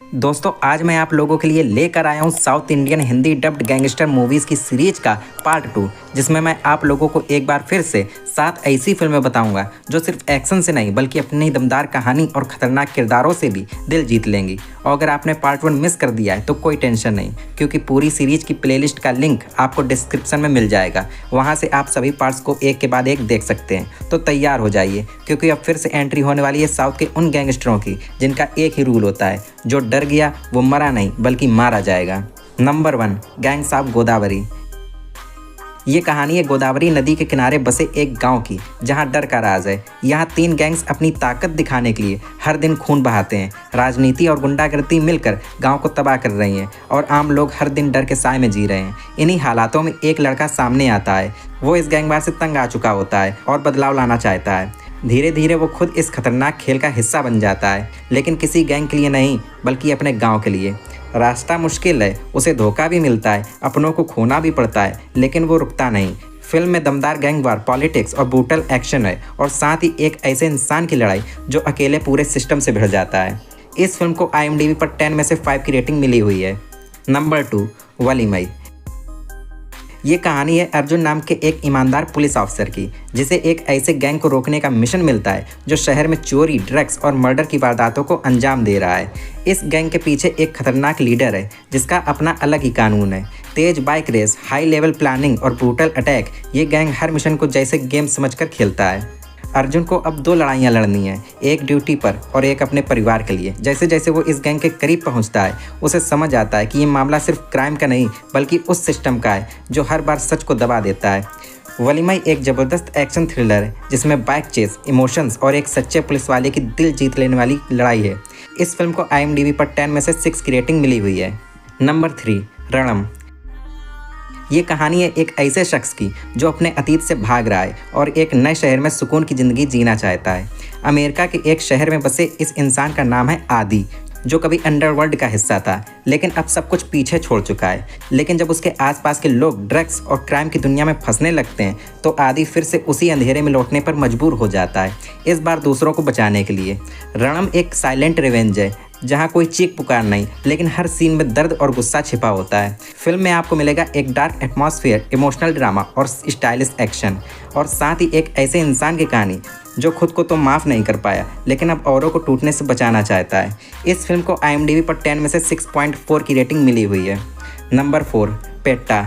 दोस्तों आज मैं आप लोगों के लिए लेकर आया हूँ south Indian Hindi dubbed gangster movies की सीरीज का पार्ट 2, जिसमें मैं आप लोगों को एक बार फिर से 7 ऐसी फिल्में बताऊंगा जो सिर्फ एक्शन से नहीं बल्कि अपनी दमदार कहानी और खतरनाक किरदारों से भी दिल जीत लेंगी। और अगर आपने पार्ट 1 मिस कर दिया है तो कोई टेंशन नहीं, क्योंकि पूरी सीरीज की प्लेलिस्ट का लिंक आपको डिस्क्रिप्शन में मिल जाएगा। वहाँ से आप सभी पार्ट्स को एक के बाद एक देख सकते हैं। तो तैयार हो जाइए, क्योंकि अब फिर से एंट्री होने वाली है साउथ के उन गैंगस्टरों की जिनका एक ही रूल होता है, जो डर गया वो मरा नहीं बल्कि मारा जाएगा। Number 1, gangs of Godavari. ये कहानी है गोदावरी नदी के किनारे बसे एक गांव की, जहां डर का राज है। यहाँ 3 गैंग्स अपनी ताकत दिखाने के लिए हर दिन खून बहाते हैं। राजनीति और गुंडागर्दी मिलकर गांव को तबाह कर रही हैं और आम लोग हर दिन डर के साए में जी रहे हैं। इन्हीं हालातों में एक लड़का सामने आता है। वो इस गैंगवार से तंग आ चुका होता है और बदलाव लाना चाहता है। धीरे धीरे वो खुद इस खतरनाक खेल का हिस्सा बन जाता है, लेकिन किसी गैंग के लिए नहीं बल्कि अपने गाँव के लिए। रास्ता मुश्किल है, उसे धोखा भी मिलता है, अपनों को खोना भी पड़ता है, लेकिन वो रुकता नहीं। फिल्म में दमदार गैंग वार, पॉलिटिक्स और ब्रूटल एक्शन है, और साथ ही एक ऐसे इंसान की लड़ाई जो अकेले पूरे सिस्टम से भिड़ जाता है। इस फिल्म को IMDb पर 10 में से 5 की रेटिंग मिली हुई है। नंबर 2, वलीमई। ये कहानी है अर्जुन नाम के एक ईमानदार पुलिस ऑफिसर की, जिसे एक ऐसे गैंग को रोकने का मिशन मिलता है जो शहर में चोरी, ड्रग्स और मर्डर की वारदातों को अंजाम दे रहा है। इस गैंग के पीछे एक खतरनाक लीडर है जिसका अपना अलग ही कानून है। तेज bike race, high level planning और ब्रूटल अटैक, ये गैंग हर मिशन को जैसे गेम समझकर खेलता है। अर्जुन को अब 2 लड़ाइयाँ लड़नी है, एक ड्यूटी पर और एक अपने परिवार के लिए। जैसे जैसे वो इस गैंग के करीब पहुंचता है, उसे समझ आता है कि ये मामला सिर्फ क्राइम का नहीं बल्कि उस सिस्टम का है जो हर बार सच को दबा देता है। वलीमई एक ज़बरदस्त एक्शन थ्रिलर है जिसमें बाइक चेस, इमोशंस और एक सच्चे पुलिस वाले की दिल जीत लेने वाली लड़ाई है। इस फिल्म को IMDb पर 10 में से 6 की रेटिंग मिली हुई है। नंबर 3, रणम। ये कहानी है एक ऐसे शख्स की जो अपने अतीत से भाग रहा है और एक नए शहर में सुकून की ज़िंदगी जीना चाहता है। अमेरिका के एक शहर में बसे इस इंसान का नाम है आदि, जो कभी अंडरवर्ल्ड का हिस्सा था, लेकिन अब सब कुछ पीछे छोड़ चुका है। लेकिन जब उसके आसपास के लोग ड्रग्स और क्राइम की दुनिया में फंसने लगते हैं तो आदि फिर से उसी अंधेरे में लौटने पर मजबूर हो जाता है, इस बार दूसरों को बचाने के लिए। रणम एक साइलेंट रिवेंज है जहाँ कोई चीख पुकार नहीं, लेकिन हर सीन में दर्द और गुस्सा छिपा होता है। फिल्म में आपको मिलेगा एक डार्क एटमॉस्फेयर, इमोशनल ड्रामा और स्टाइलिश एक्शन, और साथ ही एक ऐसे इंसान की कहानी जो खुद को तो माफ़ नहीं कर पाया लेकिन अब औरों को टूटने से बचाना चाहता है। इस फिल्म को IMDb पर 10 में से 6.4 की रेटिंग मिली हुई है। नंबर 4, पेट्टा।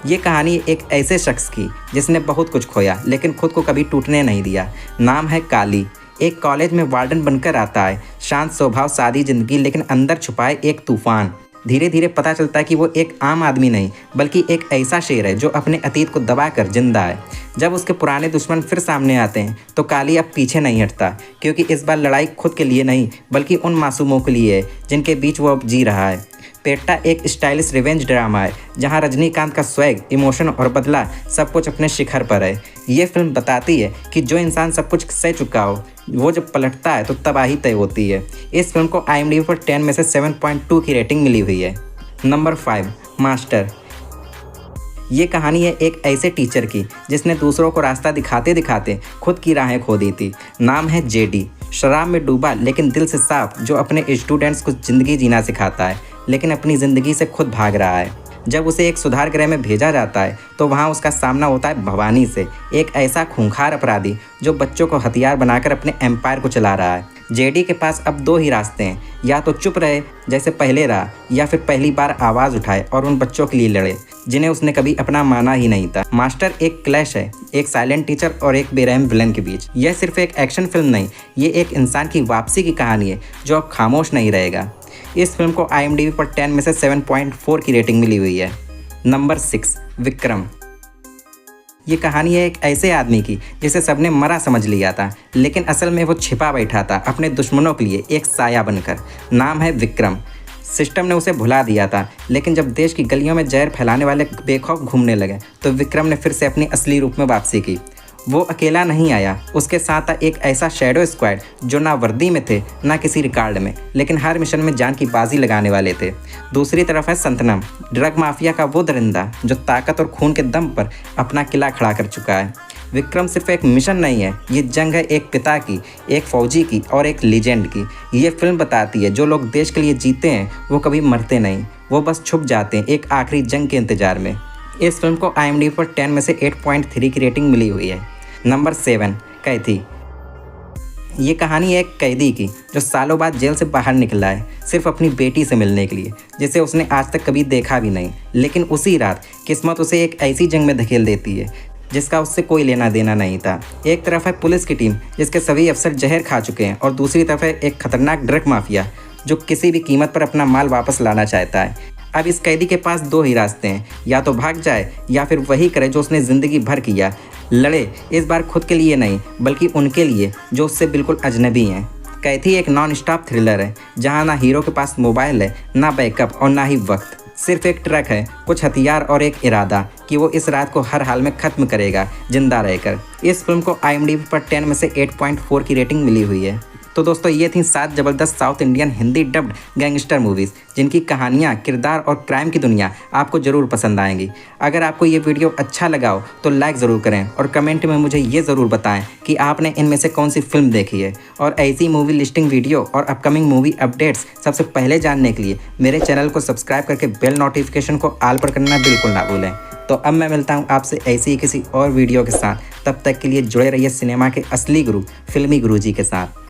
ये कहानी एक ऐसे शख्स की जिसने बहुत कुछ खोया लेकिन खुद को कभी टूटने नहीं दिया। नाम है काली। एक कॉलेज में वार्डन बनकर आता है, शांत स्वभाव, सादी जिंदगी, लेकिन अंदर छुपाए एक तूफान। धीरे धीरे पता चलता है कि वो एक आम आदमी नहीं बल्कि एक ऐसा शेर है जो अपने अतीत को दबाकर जिंदा है। जब उसके पुराने दुश्मन फिर सामने आते हैं तो काली अब पीछे नहीं हटता, क्योंकि इस बार लड़ाई खुद के लिए नहीं बल्कि उन मासूमों के लिए है जिनके बीच वो अब जी रहा है। पेट्टा एक स्टाइलिश रिवेंज ड्रामा है जहां रजनीकांत का स्वैग, इमोशन और बदला सब कुछ अपने शिखर पर है। ये फिल्म बताती है कि जो इंसान सब कुछ सह चुका हो, वो जब पलटता है तो तबाही तय होती है। इस फिल्म को IMDb पर 10 में से 7.2 की रेटिंग मिली हुई है। Number 5, master. ये कहानी है एक ऐसे टीचर की जिसने दूसरों को रास्ता दिखाते दिखाते खुद की राहें खो दी थी। नाम है JD। शराब में डूबा लेकिन दिल से साफ, जो अपने स्टूडेंट्स को ज़िंदगी जीना सिखाता है लेकिन अपनी ज़िंदगी से खुद भाग रहा है। जब उसे एक सुधार गृह में भेजा जाता है तो वहाँ उसका सामना होता है भवानी से, एक ऐसा खूंखार अपराधी जो बच्चों को हथियार बनाकर अपने एम्पायर को चला रहा है। JD के पास अब 2 ही रास्ते हैं, या तो चुप रहे जैसे पहले रहा, या फिर पहली बार आवाज़ उठाए और उन बच्चों के लिए लड़े जिन्हें उसने कभी अपना माना ही नहीं था। मास्टर एक क्लैश है, एक साइलेंट टीचर और एक बेरहम विलन के बीच। यह सिर्फ एक एक्शन फिल्म नहीं, ये एक इंसान की वापसी की कहानी है जो अब खामोश नहीं रहेगा। इस फिल्म को IMDb पर 10 में से 7.4 की रेटिंग मिली हुई है। नंबर 6, विक्रम। ये कहानी है एक ऐसे आदमी की जिसे सबने मरा समझ लिया था, लेकिन असल में वो छिपा बैठा था अपने दुश्मनों के लिए एक साया बनकर। नाम है विक्रम। सिस्टम ने उसे भुला दिया था, लेकिन जब देश की गलियों में जहर फैलाने वाले बेखौफ घूमने लगे तो विक्रम ने फिर से अपनी असली रूप में वापसी की। वो अकेला नहीं आया, उसके साथ था एक ऐसा शैडो स्क्वाड जो ना वर्दी में थे ना किसी रिकॉर्ड में, लेकिन हर मिशन में जान की बाजी लगाने वाले थे। दूसरी तरफ है संतनम, ड्रग माफिया का वो दरिंदा जो ताकत और खून के दम पर अपना किला खड़ा कर चुका है। विक्रम सिर्फ एक मिशन नहीं है, ये जंग है एक पिता की, एक फौजी की और एक लीजेंड की। ये फिल्म बताती है जो लोग देश के लिए जीते हैं वो कभी मरते नहीं, वो बस छुप जाते हैं एक आखिरी जंग के इंतजार में। इस फिल्म को IMDb पर 10 में से 8.3 की रेटिंग मिली हुई है। नंबर 7, कैदी। ये कहानी है एक कैदी की जो सालों बाद जेल से बाहर निकला है सिर्फ अपनी बेटी से मिलने के लिए, जिसे उसने आज तक कभी देखा भी नहीं। लेकिन उसी रात किस्मत उसे एक ऐसी जंग में धकेल देती है जिसका उससे कोई लेना देना नहीं था। एक तरफ है पुलिस की टीम जिसके सभी अफसर जहर खा चुके हैं और दूसरी तरफ है एक खतरनाक ड्रग माफिया जो किसी भी कीमत पर अपना माल वापस लाना चाहता है। अब इस कैदी के पास 2 ही रास्ते हैं, या तो भाग जाए या फिर वही करे जो उसने ज़िंदगी भर किया, लड़े इस बार खुद के लिए नहीं बल्कि उनके लिए जो उससे बिल्कुल अजनबी हैं। कैदी एक नॉन स्टॉप थ्रिलर है जहां ना हीरो के पास मोबाइल है, ना बैकअप और ना ही वक्त। सिर्फ एक ट्रक है, कुछ हथियार और एक इरादा कि वो इस रात को हर हाल में ख़त्म करेगा जिंदा रहकर। इस फिल्म को IMDb पर 10 में से 8.4 की रेटिंग मिली हुई है। तो दोस्तों ये थी 7 ज़बरदस्त south Indian Hindi dubbed gangster movies जिनकी कहानियाँ, किरदार और क्राइम की दुनिया आपको ज़रूर पसंद आएंगी। अगर आपको ये वीडियो अच्छा लगा हो तो लाइक ज़रूर करें और कमेंट में मुझे ये ज़रूर बताएं कि आपने इनमें से कौन सी फिल्म देखी है। और ऐसी मूवी लिस्टिंग वीडियो और अपकमिंग मूवी अपडेट्स सबसे पहले जानने के लिए मेरे चैनल को सब्सक्राइब करके बेल नोटिफिकेशन को ऑल पर करना बिल्कुल ना भूलें। तो अब मैं मिलता हूँ आपसे ऐसी ही किसी और वीडियो के साथ। तब तक के लिए जुड़े रहिए सिनेमा के असली गुरु फिल्मी गुरुजी के साथ।